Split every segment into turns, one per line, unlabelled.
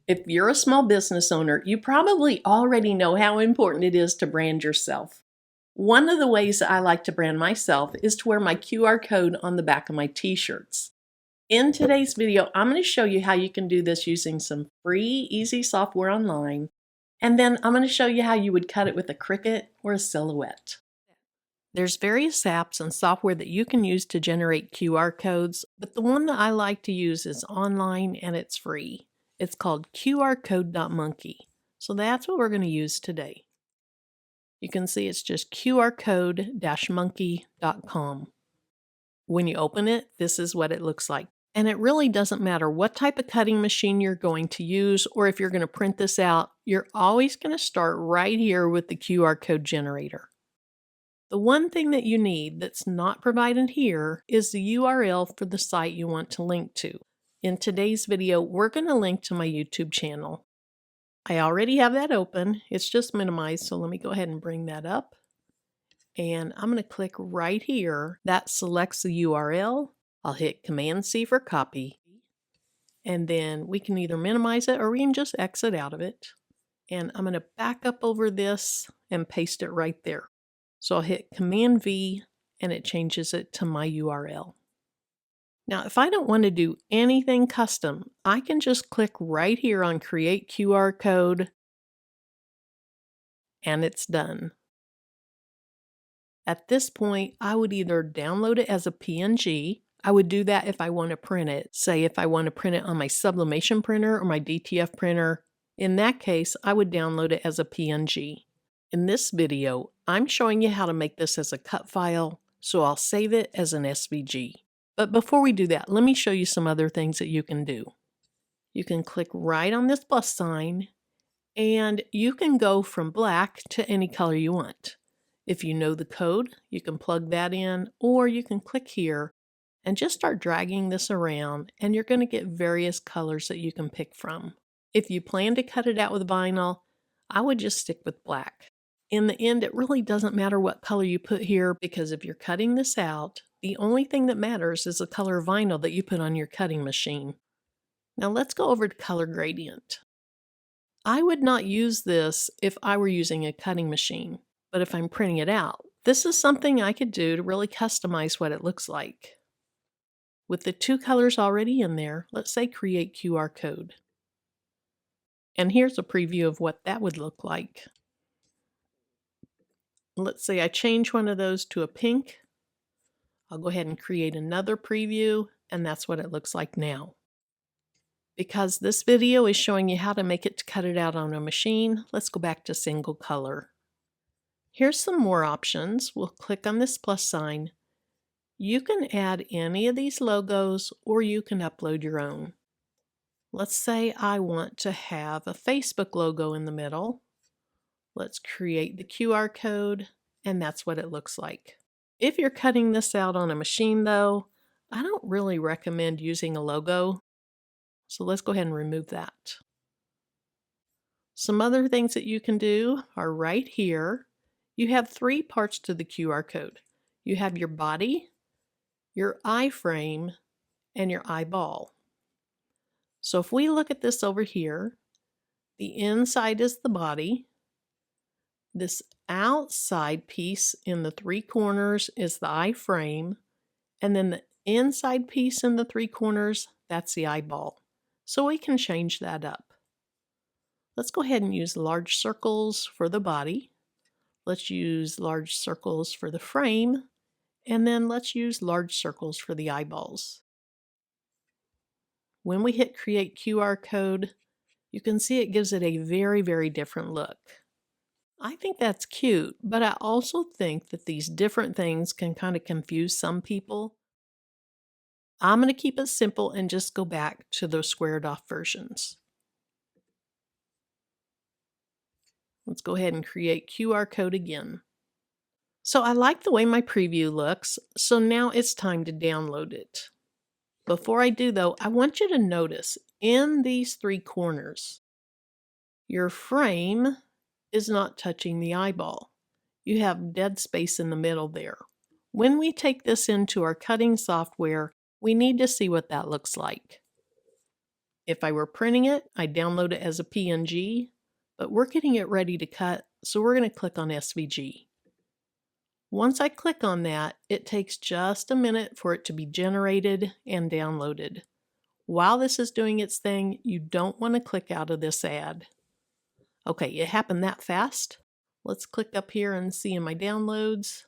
If you're a small business owner, you probably already know how important it is to brand yourself. One of the ways I like to brand myself is to wear my QR code on the back of my t-shirts. In today's video, I'm going to show you how you can do this using some free, easy software online, and then I'm going to show you how you would cut it with a Cricut or a Silhouette. There's various apps and software that you can use to generate QR codes, but the one that I like to use is online and it's free. It's called qrcode.monkey. So that's what we're going to use today. You can see it's just qrcode-monkey.com. When you open it, this is what it looks like. And it really doesn't matter what type of cutting machine you're going to use or if you're going to print this out, you're always going to start right here with the QR code generator. The one thing that you need that's not provided here is the URL for the site you want to link to. In today's video, we're going to link to my YouTube channel. I already have that open. It's just minimized, so let me go ahead and bring that up. And I'm going to click right here. That selects the URL. I'll hit Command-C for copy. And then we can either minimize it or we can just exit out of it. And I'm going to back up over this and paste it right there. So I'll hit Command-V and it changes it to my URL. Now, if I don't want to do anything custom, I can just click right here on Create QR Code and it's done. At this point, I would either download it as a PNG. I would do that if I want to print it. Say if I want to print it on my sublimation printer or my DTF printer. In that case, I would download it as a PNG. In this video, I'm showing you how to make this as a cut file, so I'll save it as an SVG. But before we do that, let me show you some other things that you can do. You can click right on this plus sign, and you can go from black to any color you want. If you know the code, you can plug that in, or you can click here and just start dragging this around, and you're going to get various colors that you can pick from. If you plan to cut it out with vinyl, I would just stick with black. In the end, it really doesn't matter what color you put here, because if you're cutting this out, the only thing that matters is the color of vinyl that you put on your cutting machine. Now let's go over to color gradient. I would not use this if I were using a cutting machine, but if I'm printing it out, this is something I could do to really customize what it looks like. With the two colors already in there, let's say create QR code. And here's a preview of what that would look like. Let's say I change one of those to a pink. I'll go ahead and create another preview, and that's what it looks like now. Because this video is showing you how to make it to cut it out on a machine, let's go back to single color. Here's some more options. We'll click on this plus sign. You can add any of these logos or you can upload your own. Let's say I want to have a Facebook logo in the middle. Let's create the QR code, and that's what it looks like. If you're cutting this out on a machine though, I don't really recommend using a logo. So let's go ahead and remove that. Some other things that you can do are right here. You have three parts to the QR code. You have your body, your iframe, and your eyeball. So if we look at this over here, the inside is the body. This outside piece in the three corners is the iframe, and then the inside piece in the three corners, that's the eyeball. So we can change that up. Let's go ahead and use large circles for the body. Let's use large circles for the frame, and then let's use large circles for the eyeballs. When we hit create QR code, you can see it gives it a very, very different look. I think that's cute, but I also think that these different things can kind of confuse some people. I'm going to keep it simple and just go back to the squared off versions. Let's go ahead and create QR code again. So I like the way my preview looks, so now it's time to download it. Before I do though, I want you to notice in these three corners, your frame is not touching the eyeball. You have dead space in the middle there. When we take this into our cutting software, we need to see what that looks like. If I were printing it, I'd download it as a PNG, but we're getting it ready to cut, so we're going to click on SVG. Once I click on that, it takes just a minute for it to be generated and downloaded. While this is doing its thing, you don't want to click out of this ad. Okay, it happened that fast. Let's click up here and see in my downloads,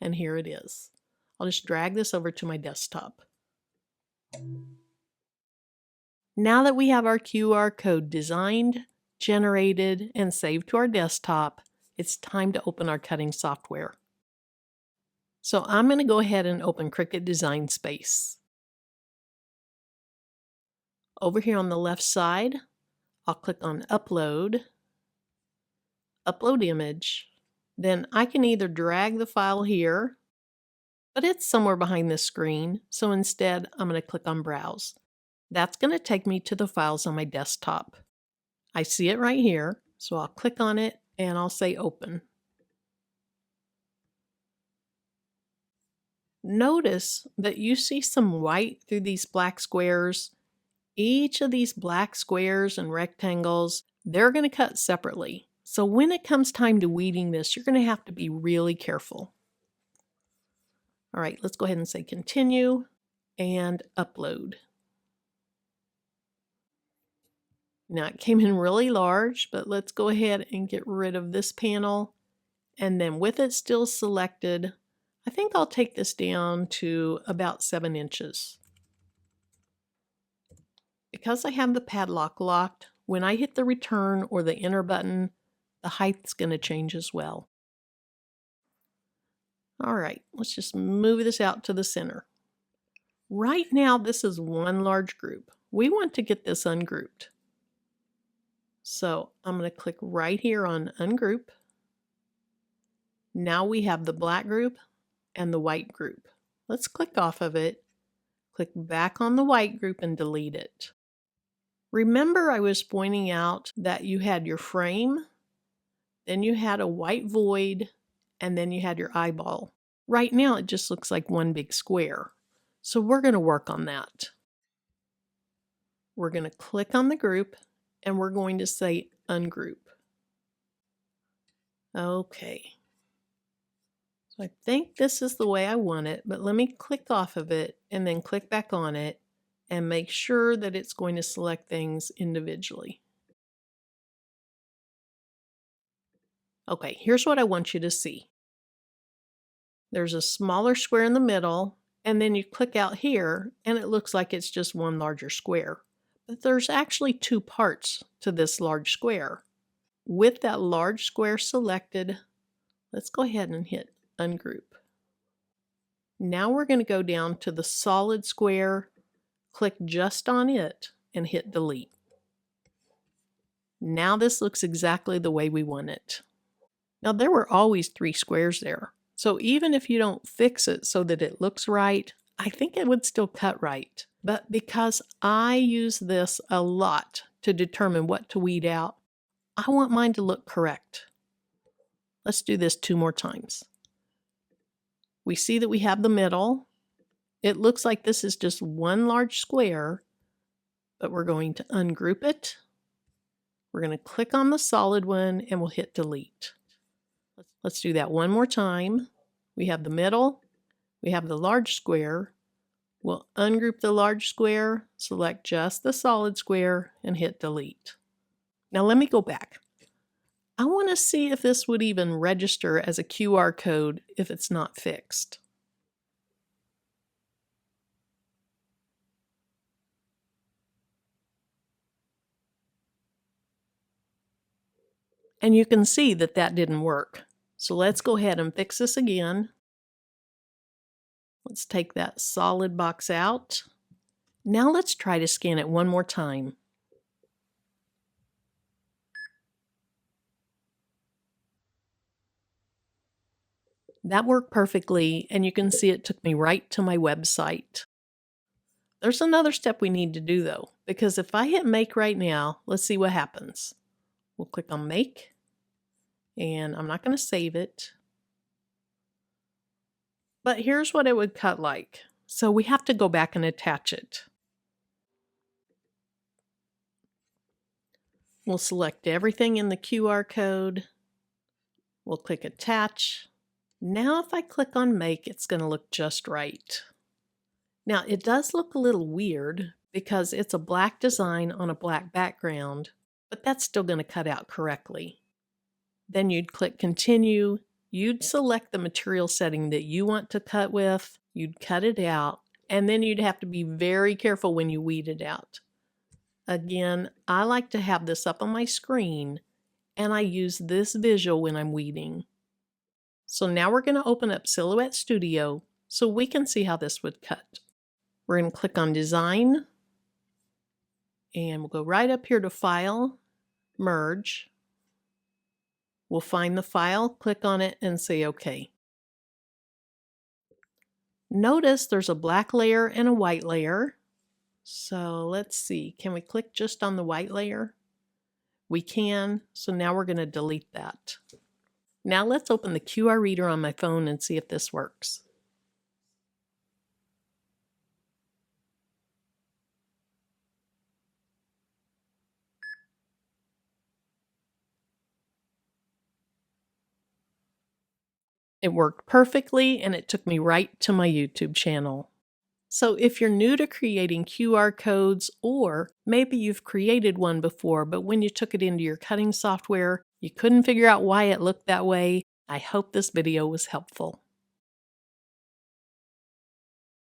and here it is. I'll just drag this over to my desktop. Now that we have our QR code designed, generated, and saved to our desktop, it's time to open our cutting software. So I'm going to go ahead and open Cricut Design Space. Over here on the left side, I'll click on Upload, Upload Image. Then I can either drag the file here, but it's somewhere behind the screen, so instead I'm going to click on Browse. That's going to take me to the files on my desktop. I see it right here, so I'll click on it and I'll say Open. Notice that you see some white through these black squares. Each of these black squares and rectangles, they're going to cut separately. So when it comes time to weeding this, you're going to have to be really careful. All right, let's go ahead and say Continue and Upload. Now it came in really large, but let's go ahead and get rid of this panel. And then with it still selected, I think I'll take this down to about 7 inches. Because I have the padlock locked, when I hit the return or the enter button, the height's going to change as well. All right, let's just move this out to the center. Right now, this is one large group. We want to get this ungrouped. So I'm going to click right here on Ungroup. Now we have the black group and the white group. Let's click off of it, click back on the white group and delete it. Remember I was pointing out that you had your frame, then you had a white void, and then you had your eyeball. Right now it just looks like one big square. So we're going to work on that. We're going to click on the group and we're going to say Ungroup. Okay. So I think this is the way I want it, but let me click off of it and then click back on it and make sure that it's going to select things individually. Okay, here's what I want you to see. There's a smaller square in the middle, and then you click out here and it looks like it's just one larger square. But there's actually two parts to this large square. With that large square selected, let's go ahead and hit Ungroup. Now we're going to go down to the solid square, click just on it, and hit Delete. Now this looks exactly the way we want it. Now there were always 3 squares there, so even if you don't fix it so that it looks right, I think it would still cut right. But because I use this a lot to determine what to weed out, I want mine to look correct. Let's do this 2 more times. We see that we have the middle. It looks like this is just one large square, but we're going to ungroup it. We're going to click on the solid one and we'll hit Delete. Let's do that one more time. We have the middle, we have the large square. We'll ungroup the large square, select just the solid square, and hit Delete. Now let me go back. I want to see if this would even register as a QR code if it's not fixed. And you can see that that didn't work. So let's go ahead and fix this again. Let's take that solid box out. Now let's try to scan it one more time. That worked perfectly, and you can see it took me right to my website. There's another step we need to do though, because if I hit Make right now, let's see what happens. We'll click on Make, and I'm not going to save it. But here's what it would cut like. So we have to go back and attach it. We'll select everything in the QR code. We'll click Attach. Now if I click on Make, it's going to look just right. Now it does look a little weird because it's a black design on a black background, but that's still going to cut out correctly. Then you'd click Continue. You'd select the material setting that you want to cut with. You'd cut it out, and then you'd have to be very careful when you weed it out. Again, I like to have this up on my screen, and I use this visual when I'm weeding. So now we're going to open up Silhouette Studio so we can see how this would cut. We're going to click on Design, and we'll go right up here to File, Merge. We'll find the file, click on it, and say OK. Notice there's a black layer and a white layer. So let's see, can we click just on the white layer? We can, so now we're going to delete that. Now let's open the QR reader on my phone and see if this works. It worked perfectly, and it took me right to my YouTube channel. So if you're new to creating QR codes, or maybe you've created one before, but when you took it into your cutting software, you couldn't figure out why it looked that way, I hope this video was helpful.